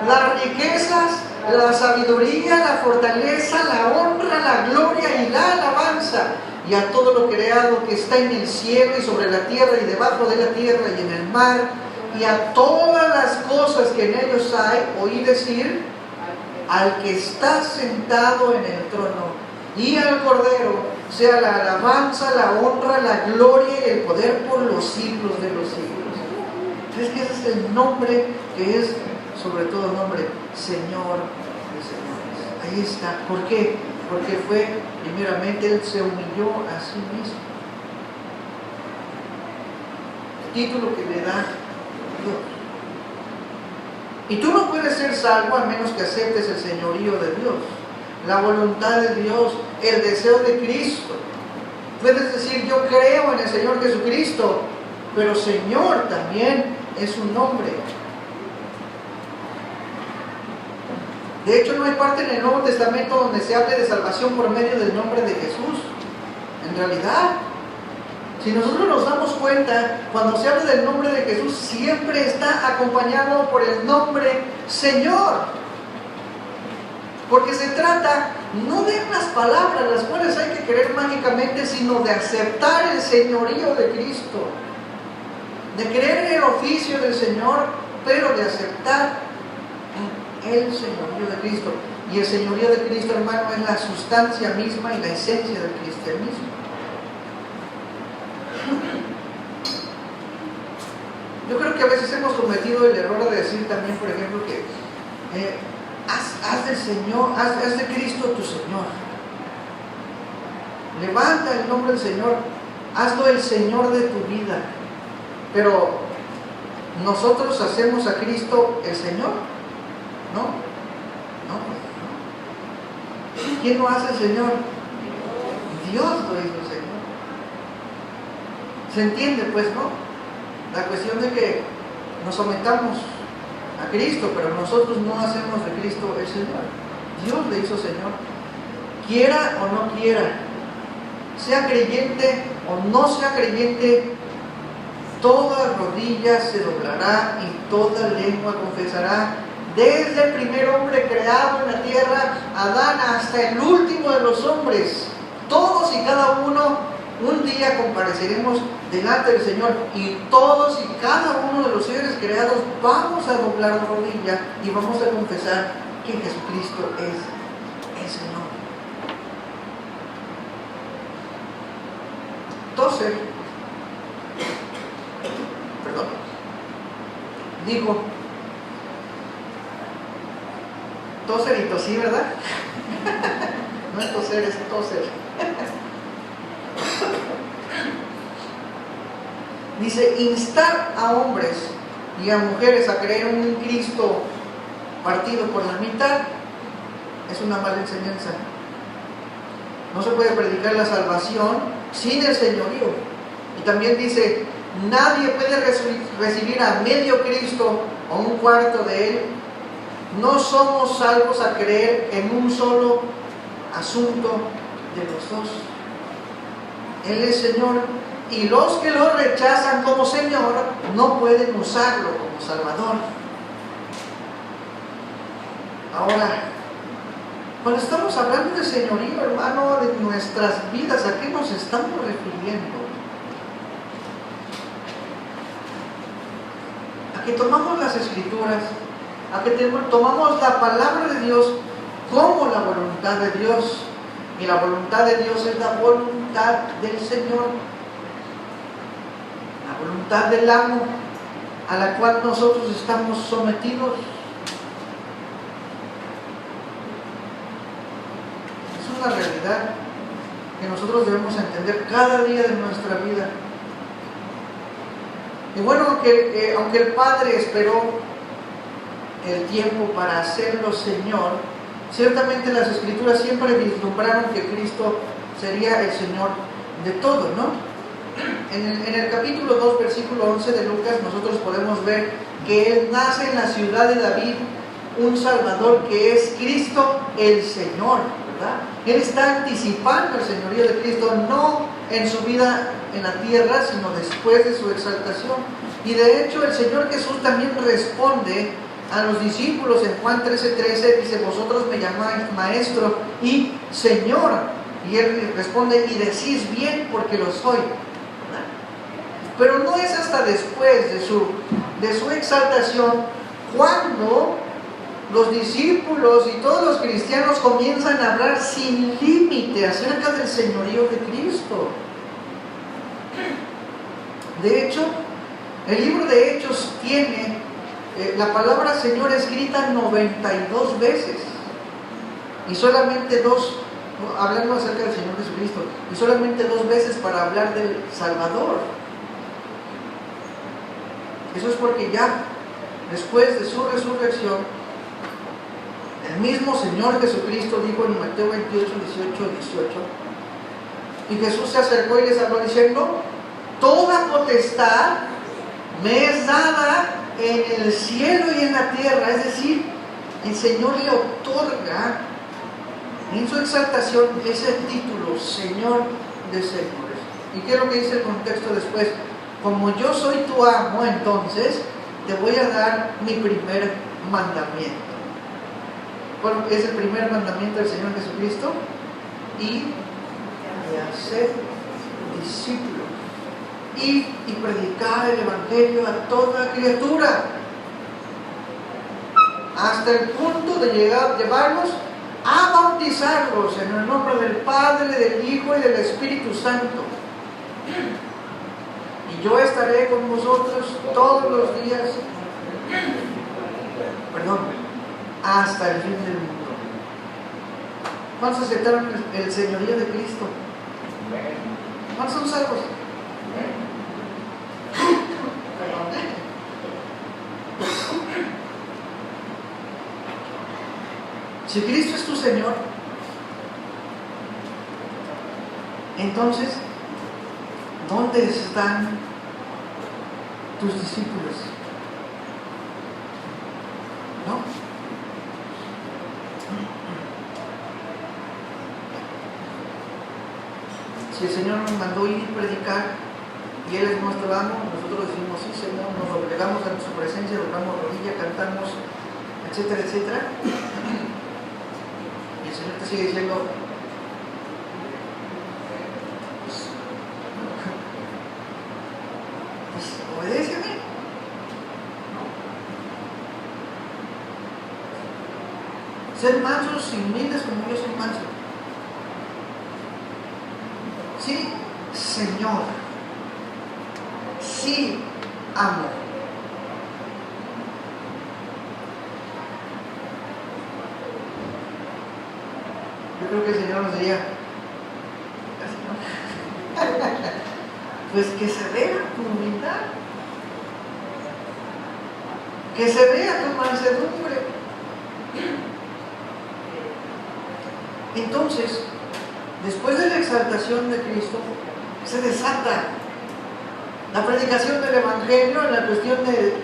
las riquezas, la sabiduría, la fortaleza, la honra, la gloria y la alabanza, y a todo lo creado que está en el cielo y sobre la tierra y debajo de la tierra y en el mar, y a todas las cosas que en ellos hay. Oí decir, al que está sentado en el trono y al Cordero sea la alabanza, la honra, la gloria y el poder por los siglos de los siglos. Es que ese es el nombre que es sobre todo nombre, Señor de señores. Ahí está. ¿Por qué? Porque primeramente Él se humilló a sí mismo. El título que le da Dios. Y tú no puedes ser salvo a menos que aceptes el señorío de Dios, la voluntad de Dios, el deseo de Cristo. Puedes decir, yo creo en el Señor Jesucristo, pero Señor también es un nombre. De hecho, no hay parte en el Nuevo Testamento donde se hable de salvación por medio del nombre de Jesús. En realidad, si nosotros nos damos cuenta, cuando se habla del nombre de Jesús, siempre está acompañado por el nombre Señor. Porque se trata no de unas palabras las cuales hay que creer mágicamente, sino de aceptar el señorío de Cristo, de creer en el oficio del Señor, pero de aceptar el señorío de Cristo. Y el señorío de Cristo, hermano, es la sustancia misma y la esencia del cristianismo. Yo creo que a veces hemos cometido el error de decir también, por ejemplo, que haz del Señor, haz de Cristo tu Señor. Levanta el nombre del Señor, hazlo el Señor de tu vida. Pero nosotros hacemos a Cristo el Señor, ¿no? No. ¿Quién lo hace el Señor? Dios lo hizo el Señor. ¿Se entiende, pues, no? La cuestión de que nos sometamos a Cristo, pero nosotros no hacemos de Cristo el Señor. Dios le hizo Señor. Quiera o no quiera, sea creyente o no sea creyente, toda rodilla se doblará y toda lengua confesará, desde el primer hombre creado en la tierra, Adán, hasta el último de los hombres. Todos y cada uno un día compareceremos delante del Señor, y todos y cada uno de los seres creados vamos a doblar la rodilla y vamos a confesar que Jesucristo es el Señor. Entonces, dijo, toser y tosí, ¿verdad? No es toser, es toser. Dice, instar a hombres y a mujeres a creer en un Cristo partido por la mitad es una mala enseñanza. No se puede predicar la salvación sin el señorío. Y también dice, nadie puede recibir a medio Cristo o un cuarto de Él. No somos salvos a creer en un solo asunto de los dos. Él es Señor, y los que lo rechazan como Señor no pueden usarlo como Salvador. Ahora, cuando estamos hablando de señorío, hermano, de nuestras vidas, ¿a qué nos estamos refiriendo? A que tomamos las Escrituras, a que tomamos la palabra de Dios como la voluntad de Dios. Y la voluntad de Dios es la voluntad del Señor, la voluntad del amo, a la cual nosotros estamos sometidos. Es una realidad que nosotros debemos entender cada día de nuestra vida. Y bueno, aunque el Padre esperó el tiempo para hacerlo Señor, ciertamente las Escrituras siempre vislumbraron que Cristo sería el Señor de todo, ¿no? En el capítulo 2, versículo 11 de Lucas, nosotros podemos ver que Él nace en la ciudad de David, un Salvador que es Cristo el Señor. ¿verdad? Él está anticipando el señorío de Cristo, no en su vida en la tierra, sino después de su exaltación. Y de hecho el Señor Jesús también responde a los discípulos en Juan 13:13, dice: vosotros me llamáis maestro y Señor. Y Él responde: y decís bien, porque lo soy. ¿Verdad? Pero no es hasta después de su exaltación cuando los discípulos y todos los cristianos comienzan a hablar sin límite acerca del señorío de Cristo. De hecho, el libro de Hechos tiene la palabra Señor escrita 92 veces, y solamente dos, hablando acerca del Señor Jesucristo, y solamente 2 veces para hablar del Salvador. Eso es porque ya después de su resurrección, el mismo Señor Jesucristo dijo en Mateo 28, 18, y Jesús se acercó y les habló diciendo: toda potestad me es dada en el cielo y en la tierra. Es decir, el Señor le otorga en su exaltación ese título, Señor de señores. ¿Y qué es lo que dice el contexto después? Como yo soy tu amo, entonces te voy a dar mi primer mandamiento. ¿Cuál es el primer mandamiento del Señor Jesucristo? Y hacer discípulos. Y predicar el Evangelio a toda criatura, hasta el punto de llevarlos a bautizarlos en el nombre del Padre, del Hijo y del Espíritu Santo. Y yo estaré con vosotros todos los días, hasta el fin del mundo. ¿Cuántos aceptaron el señorío de Cristo? ¿Cuántos son salvos? Si Cristo es tu Señor, entonces, ¿dónde están tus discípulos? ¿No? Si el Señor nos mandó ir y predicar, y Él es nuestro amo, nosotros decimos: sí, Señor, nos doblegamos ante su presencia, doblamos rodilla, cantamos, etcétera, etcétera. Y el Señor te sigue diciendo: pues obedéceme. Ser mansos y humildes como yo soy manso. Sí, Señor. Sí, amo. Yo creo que el Señor nos diría: pues que se vea tu humildad, que se vea tu mansedumbre. Entonces, después de la exaltación de Cristo, se desata la predicación del Evangelio en la cuestión de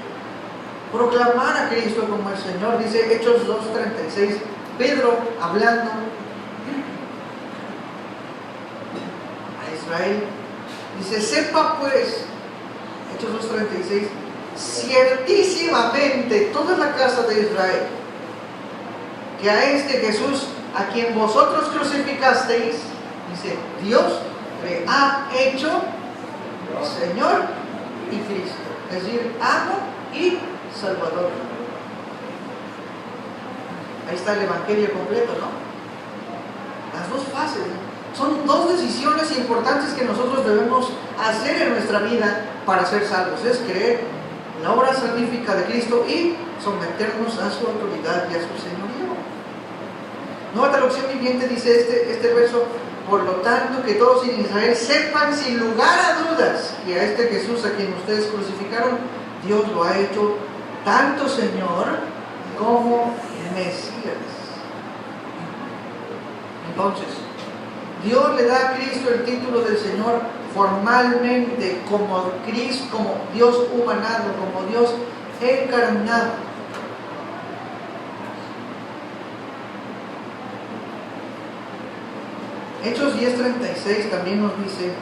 proclamar a Cristo como el Señor. Dice Hechos 2:36, Pedro hablando a Israel, dice: sepa pues, Hechos 2:36, ciertísimamente toda la casa de Israel, que a este Jesús, a quien vosotros crucificasteis, dice, Dios le ha hecho Señor y Cristo, es decir, amo y Salvador. Ahí está el Evangelio completo, ¿no? Las dos fases, ¿no? Son 2 decisiones importantes que nosotros debemos hacer en nuestra vida para ser salvos: es creer en la obra salvífica de Cristo y someternos a su autoridad y a su señorío. Nueva Traducción Viviente dice este verso: por lo tanto, que todos en Israel sepan sin lugar a dudas que a este Jesús, a quien ustedes crucificaron, Dios lo ha hecho tanto Señor como Mesías. Entonces, Dios le da a Cristo el título del Señor formalmente, como Cristo, como Dios humanado, como Dios encarnado. Hechos 10:36 también nos dice,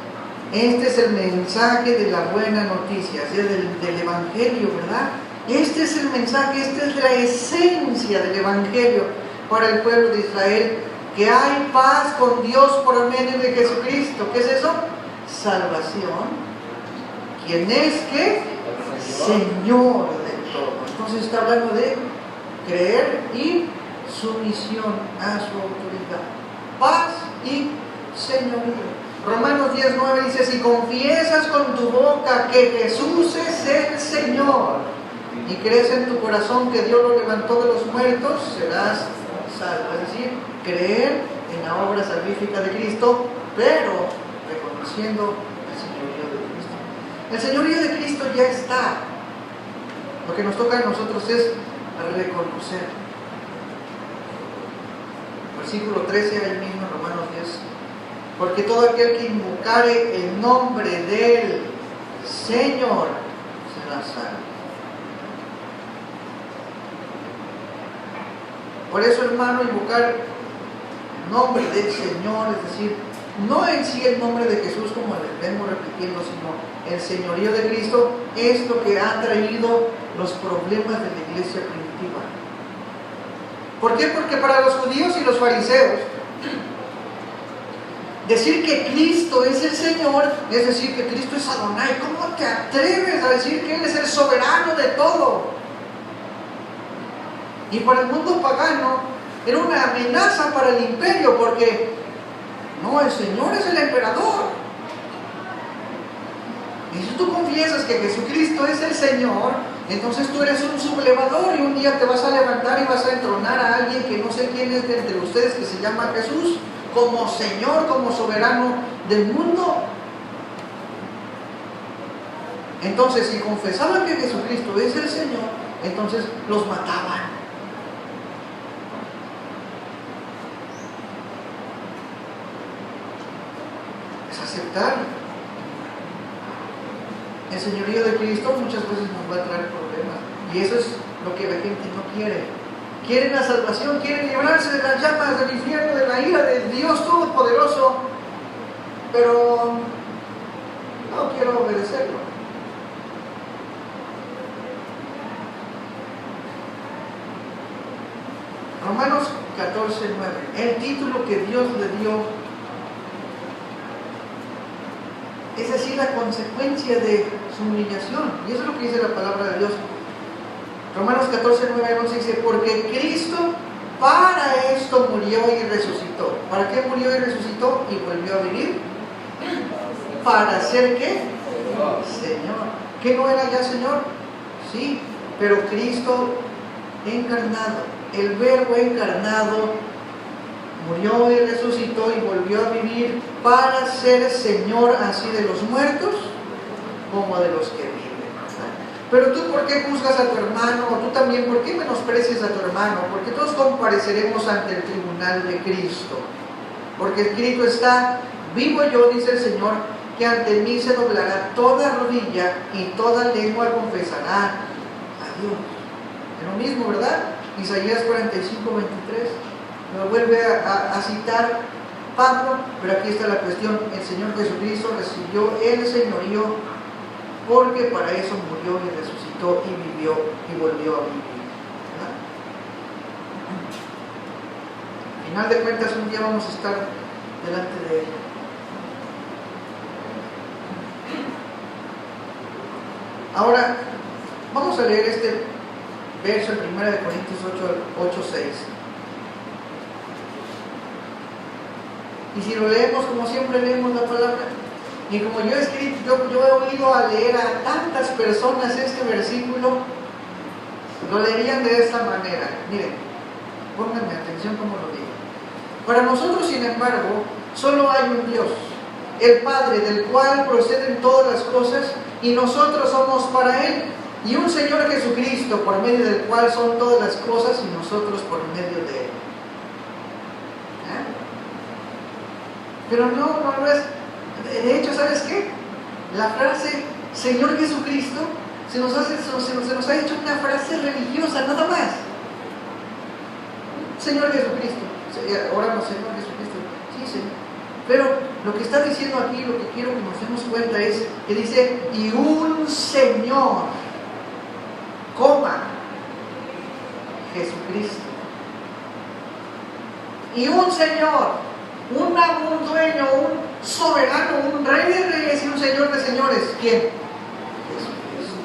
este es el mensaje de la buena noticia, o sea, del Evangelio, ¿verdad? Este es el mensaje, esta es la esencia del Evangelio para el pueblo de Israel, que hay paz con Dios por medio de Jesucristo. ¿Qué es eso? Salvación. ¿Quién es qué? Señor de todo. Entonces está hablando de creer y sumisión a su autoridad. Paz y señorío. Romanos 10:9 dice, si confiesas con tu boca que Jesús es el Señor y crees en tu corazón que Dios lo levantó de los muertos, serás salvo. Es decir, creer en la obra salvífica de Cristo, pero reconociendo el señorío de Cristo. El señorío de Cristo ya está. Lo que nos toca a nosotros es reconocer. Versículo 13, ahí mismo en Romanos 10. Porque todo aquel que invocare el nombre del Señor será salvo. Por eso, hermano, invocar el nombre del Señor, es decir, no en sí el nombre de Jesús como les vengo repitiendo, sino el señorío de Cristo, es lo que ha traído los problemas de la iglesia primitiva. ¿Por qué? Porque para los judíos y los fariseos, decir que Cristo es el Señor, es decir que Cristo es Adonai. ¿Cómo te atreves a decir que Él es el soberano de todo? Y para el mundo pagano era una amenaza para el imperio, porque no, el Señor es el emperador. Y si tú confiesas que Jesucristo es el Señor, entonces tú eres un sublevador y un día te vas a levantar y vas a entronar a alguien que no sé quién es de entre ustedes, que se llama Jesús, como Señor, como soberano del mundo. Entonces, si confesaban que Jesucristo es el Señor, entonces los mataban. Es aceptar. El señorío de Cristo muchas veces nos va a traer problemas, y eso es lo que la gente no quiere. Quieren la salvación, quieren librarse de las llamas del infierno, de la ira del Dios Todopoderoso, pero no quiero obedecerlo. Romanos 14:9, el título que Dios le dio, es así la consecuencia de su humillación, y eso es lo que dice la palabra de Dios. Romanos 14:9 nos dice, porque Cristo para esto murió y resucitó. ¿Para qué murió y resucitó y volvió a vivir? ¿Para ser qué? Señor. ¿Qué no era ya Señor? Sí, pero Cristo encarnado, el Verbo encarnado, murió y resucitó y volvió a vivir para ser Señor así de los muertos como de los que viven. Pero tú, ¿por qué juzgas a tu hermano? O tú también, ¿por qué menosprecias a tu hermano? Porque todos compareceremos ante el tribunal de Cristo. Porque escrito está, vivo yo, dice el Señor, que ante mí se doblará toda rodilla y toda lengua confesará a Dios. Es lo mismo, ¿verdad? Isaías 45:23. Lo vuelve a citar Pablo, pero aquí está la cuestión. El Señor Jesucristo recibió el señorío porque para eso murió y resucitó y vivió y volvió a vivir, ¿verdad? Al final de cuentas, un día vamos a estar delante de Él. Ahora, vamos a leer este verso en 1 Corintios 8:6. Y si lo leemos como siempre leemos la palabra, y como yo he oído a leer a tantas personas este versículo, lo leerían de esta manera. Miren, pónganme atención como lo digo. Para nosotros, sin embargo, solo hay un Dios, el Padre, del cual proceden todas las cosas, y nosotros somos para Él, y un Señor Jesucristo, por medio del cual son todas las cosas, y nosotros por medio de Él. Pero no es. De hecho, ¿sabes qué? La frase Señor Jesucristo se nos ha hecho una frase religiosa, nada más. Señor Jesucristo. Oramos, Señor Jesucristo. Sí, Señor. Pero lo que está diciendo aquí, lo que quiero que nos demos cuenta es que dice, y un Señor, Jesucristo. Y un Señor, un dueño, un soberano, un rey de reyes y un señor de señores. ¿Quién? Jesucristo.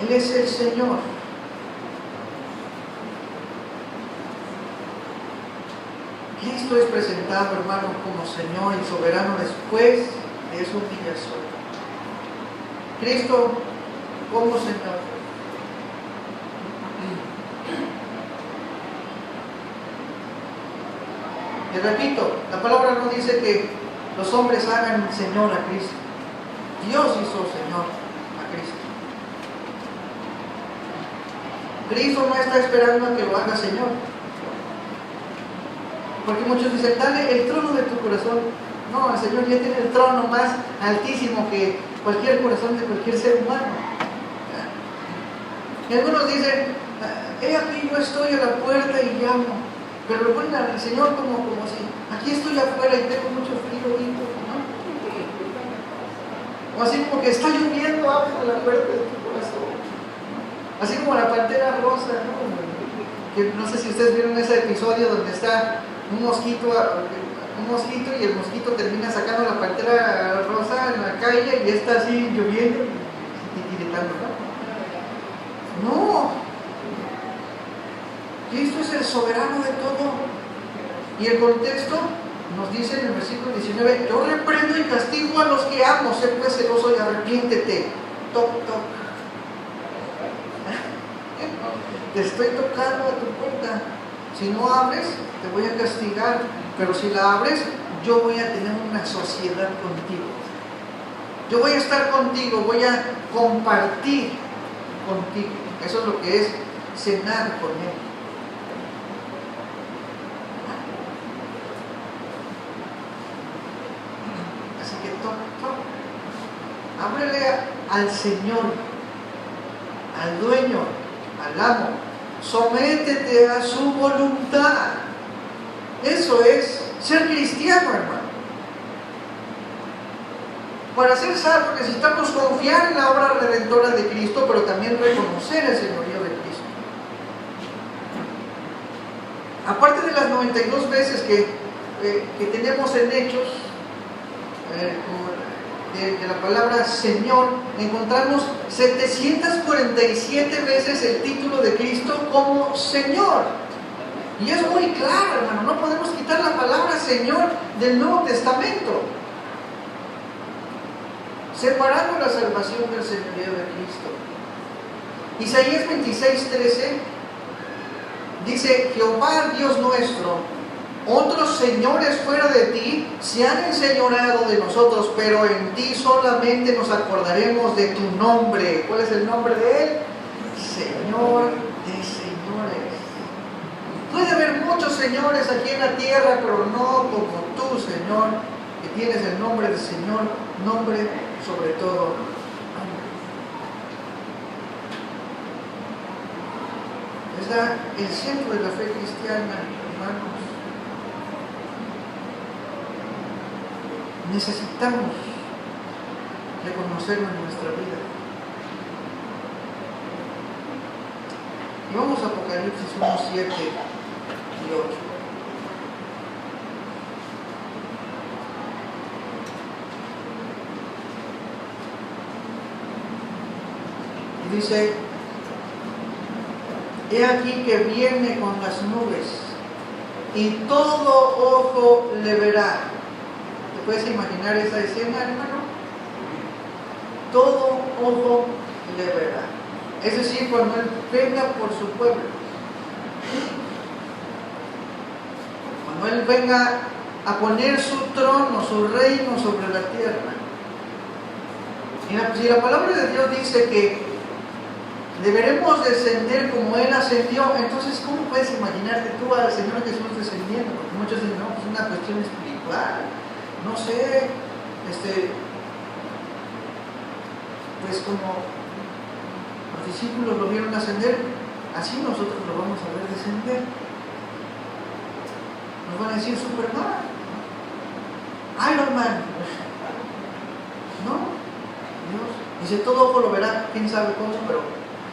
Él es el Señor. Cristo es presentado, hermano, como Señor y soberano después de su humillación. Cristo como Señor. Y repito, la palabra no dice que los hombres hagan Señor a Cristo. Dios hizo Señor a Cristo. Cristo no está esperando a que lo haga Señor. Porque muchos dicen, dale el trono de tu corazón. No, el Señor ya tiene el trono más altísimo que cualquier corazón de cualquier ser humano. Y algunos dicen, he aquí yo estoy a la puerta y llamo. Pero lo ponen al Señor como si, aquí estoy afuera y tengo mucho frío, ¿no? O así como que está lloviendo, abre la puerta de tu corazón. Así como la pantera rosa, ¿no? Que no sé si ustedes vieron ese episodio donde está un mosquito y el mosquito termina sacando la pantera rosa en la calle y está así lloviendo y gritando, ¿no? No. Cristo es el soberano de todo. Y el contexto nos dice en el versículo 19, yo reprendo y castigo a los que amo, sé pues celoso y arrepiéntete. Toc, toc. Te estoy tocando a tu puerta. Si no abres, te voy a castigar. Pero si la abres, yo voy a tener una sociedad contigo. Yo voy a estar contigo, voy a compartir contigo. Eso es lo que es cenar con Él. Así que ábrele al Señor, al dueño, al amo. Sométete a su voluntad. Eso es ser cristiano, hermano. Para ser salvo necesitamos confiar en la obra redentora de Cristo, pero también reconocer el señorío de Cristo. Aparte de las 92 veces que tenemos en Hechos, de la palabra Señor, encontramos 747 veces el título de Cristo como Señor. Y es muy claro, hermano, no podemos quitar la palabra Señor del Nuevo Testamento, separando la salvación del señorío de Cristo. Isaías 26:13 dice, Jehová Dios nuestro, otros señores fuera de ti se han enseñoreado de nosotros, pero en ti solamente nos acordaremos de tu nombre. ¿Cuál es el nombre de Él? Señor de señores. Puede haber muchos señores aquí en la tierra, pero no como tú, Señor, que tienes el nombre de Señor, nombre sobre todo. Es el centro de la fe cristiana, hermanos. Necesitamos reconocerlo en nuestra vida. Y vamos a Apocalipsis 1, 7 y 8. Y dice, he aquí que viene con las nubes, y todo ojo le verá. ¿Te puedes imaginar esa escena, hermano? Todo ojo le verá. Es decir, cuando Él venga por su pueblo. Cuando Él venga a poner su trono, su reino sobre la tierra. Y si la palabra de Dios dice que deberemos descender como Él ascendió, entonces ¿cómo puedes imaginarte tú al Señor Jesús descendiendo? Porque muchos dicen, no, es una cuestión espiritual, no sé, pues como los discípulos lo vieron ascender, así nosotros lo vamos a ver descender. Nos van a decir Superman, Iron Man. No, Dios dice, todo ojo lo verá, quién sabe cómo, pero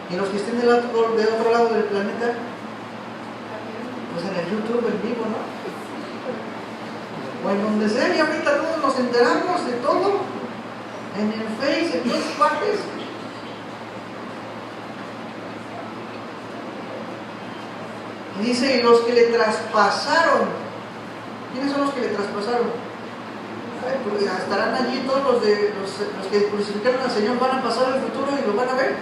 y los que estén del otro lado del planeta, pues en el YouTube en vivo, ¿no? O en donde sea, y ahorita todos nos enteramos de todo, en el Face, en todas partes. Y dice, y los que le traspasaron, ¿quiénes son los que le traspasaron? Pues estarán allí todos los que crucificaron al Señor, van a pasar al futuro y lo van a ver.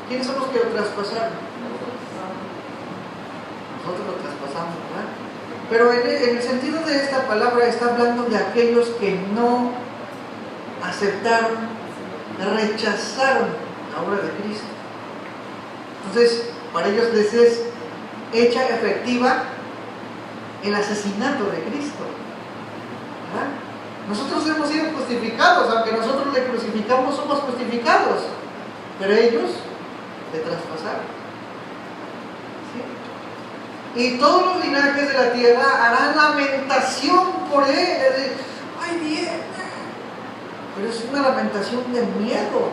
¿Quiénes son los que lo traspasaron? Nosotros lo traspasamos, ¿verdad? Pero en el sentido de esta palabra está hablando de aquellos que no aceptaron, rechazaron la obra de Cristo. Entonces, para ellos les es hecha efectiva el asesinato de Cristo. ¿Verdad? Nosotros hemos sido justificados, aunque nosotros le crucificamos, somos justificados, pero ellos le traspasaron. ¿Sí? Y todos los linajes de la tierra harán lamentación por él. ¡Ay, viene! Pero es una lamentación de miedo.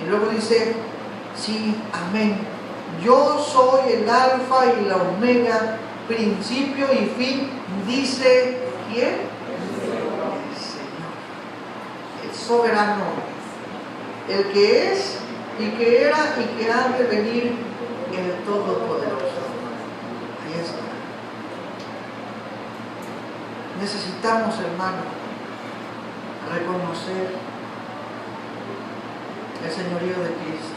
Y luego dice, sí, amén. Yo soy el alfa y la omega, principio y fin, dice ¿quién? El Señor, el soberano, el que es y que era y que ha de venir, el todopoderoso. Ahí está. Necesitamos, hermano, reconocer el señorío de Cristo.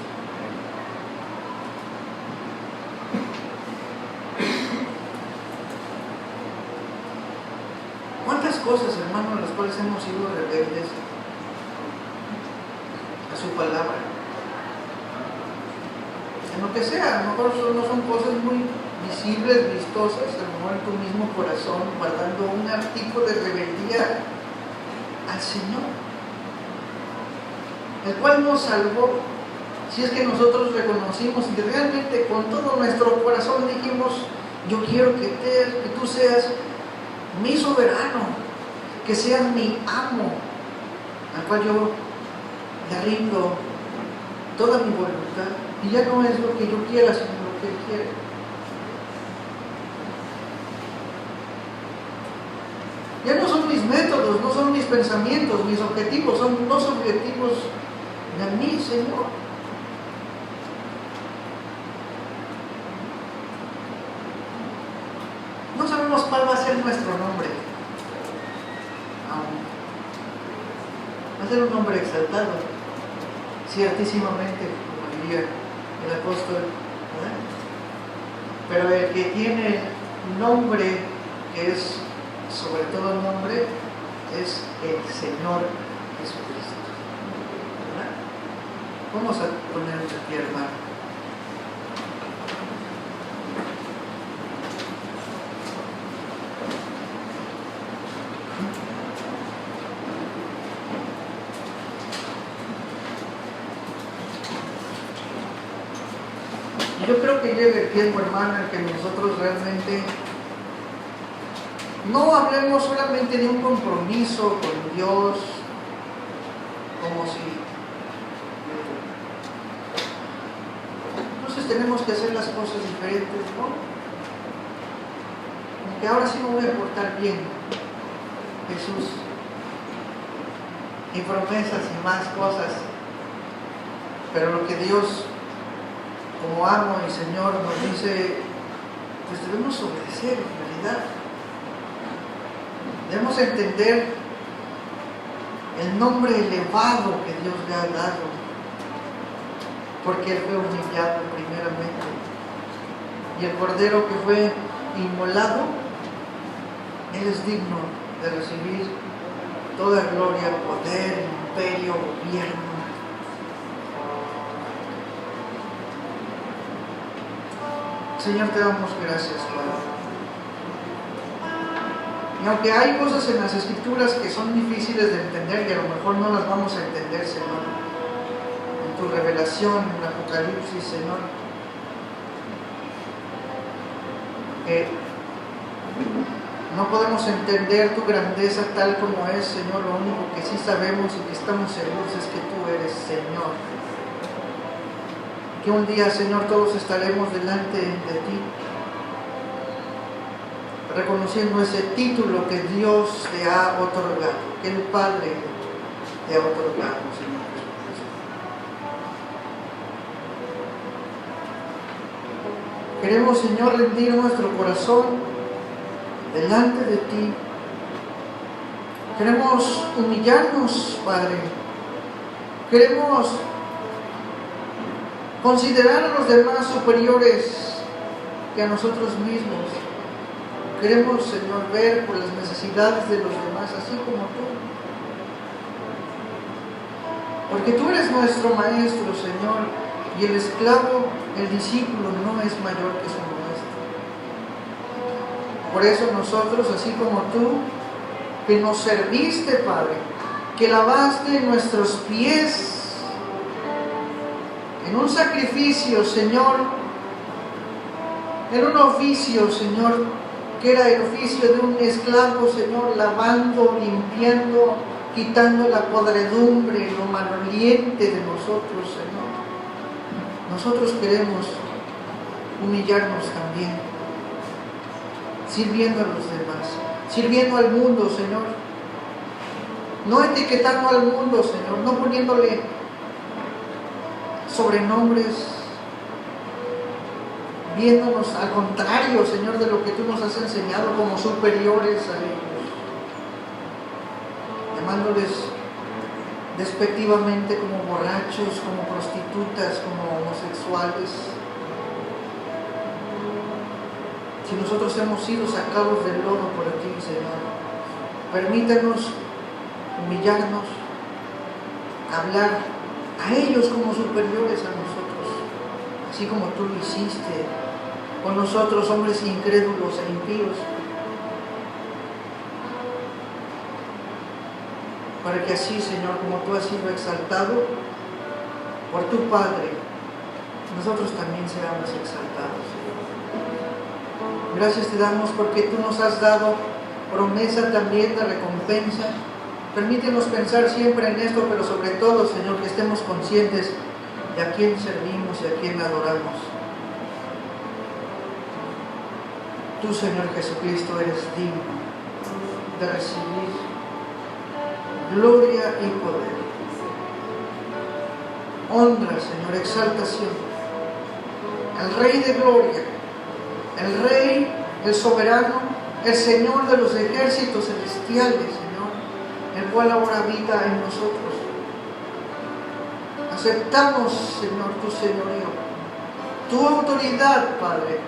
¿Cuántas cosas, hermano, en las cuales hemos sido rebeldes a su palabra? En lo que sea, a lo mejor no son cosas muy visibles, vistosas, a lo mejor en tu mismo corazón, guardando un tipo de rebeldía al Señor, el cual nos salvó. Si es que nosotros reconocimos y realmente con todo nuestro corazón dijimos, yo quiero que tú seas mi soberano, que seas mi amo, al cual yo le rindo toda mi voluntad, y ya no es lo que yo quiera, sino lo que Él quiere. Ya no son mis métodos, no son mis pensamientos, mis objetivos, son los objetivos de mí, Señor. No sabemos cuál va a ser nuestro nombre aún. Va a ser un nombre exaltado, ciertísimamente, como diría el apóstol, ¿verdad? Pero el que tiene el nombre que es sobre todo el nombre es el Señor Jesucristo, ¿verdad? Vamos a ponernos aquí, hermano. Yo creo que llega el tiempo, hermano, en que nosotros realmente no hablemos solamente de un compromiso con Dios, como si entonces tenemos que hacer las cosas diferentes, ¿no? Como que ahora sí me voy a portar bien, Jesús, y promesas y más cosas, pero lo que Dios, como amo y Señor, nos dice, pues debemos obedecer en realidad. Debemos entender el nombre elevado que Dios le ha dado, porque Él fue humillado primeramente, y el Cordero que fue inmolado, Él es digno de recibir toda gloria, poder, imperio, gobierno. Señor, te damos gracias, Padre. Y aunque hay cosas en las Escrituras que son difíciles de entender y a lo mejor no las vamos a entender, Señor, tu revelación en Apocalipsis, Señor. No podemos entender tu grandeza tal como es, Señor. Lo único que sí sabemos y que estamos seguros es que tú eres Señor. Que un día, Señor, todos estaremos delante de ti, reconociendo ese título que Dios te ha otorgado, que el Padre te ha otorgado, Señor Jesucristo. Queremos, Señor, rendir nuestro corazón delante de ti. Queremos humillarnos, Padre. Queremos considerar a los demás superiores que a nosotros mismos. Queremos, Señor, ver por las necesidades de los demás, así como tú. Porque tú eres nuestro Maestro, Señor, y el esclavo, el discípulo, no es mayor que su Maestro. Por eso nosotros, así como tú, que nos serviste, Padre, que lavaste nuestros pies en un sacrificio, Señor, en un oficio, Señor, que era el oficio de un esclavo, Señor, lavando, limpiando, quitando la podredumbre, lo maloliente de nosotros, Señor. Nosotros queremos humillarnos también, sirviendo a los demás, sirviendo al mundo, Señor, no etiquetando al mundo, Señor, no poniéndole sobrenombres, viéndonos al contrario, Señor, de lo que tú nos has enseñado, como superiores a ellos, llamándoles despectivamente como borrachos, como prostitutas, como homosexuales. Si nosotros hemos sido sacados del lodo por ti, Señor, permítanos humillarnos, hablar a ellos como superiores a nosotros, así como tú lo hiciste con nosotros, hombres incrédulos e impíos, para que así, Señor, como tú has sido exaltado por tu Padre, nosotros también seamos exaltados, Señor. Gracias te damos porque tú nos has dado promesa también de recompensa. Permítenos pensar siempre en esto, pero sobre todo, Señor, que estemos conscientes de a quién servimos y a quién adoramos. Tú, Señor Jesucristo, eres digno de recibir gloria y poder, honra, Señor, exaltación. El Rey de gloria, el Rey, el soberano, el Señor de los ejércitos celestiales, Señor, el cual ahora habita en nosotros. Aceptamos, Señor, tu señorío, tu autoridad, Padre,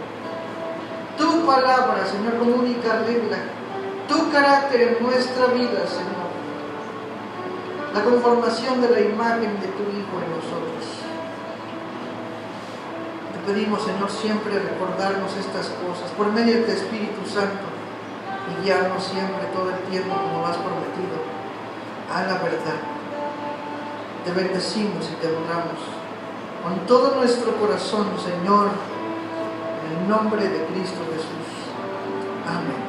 tu palabra, Señor, como única regla, tu carácter en nuestra vida, Señor, la conformación de la imagen de tu Hijo en nosotros. Te pedimos, Señor, siempre recordarnos estas cosas por medio de tu Espíritu Santo y guiarnos siempre todo el tiempo como lo has prometido a la verdad. Te bendecimos y te honramos con todo nuestro corazón, Señor, en el nombre de Cristo Jesús. Amén.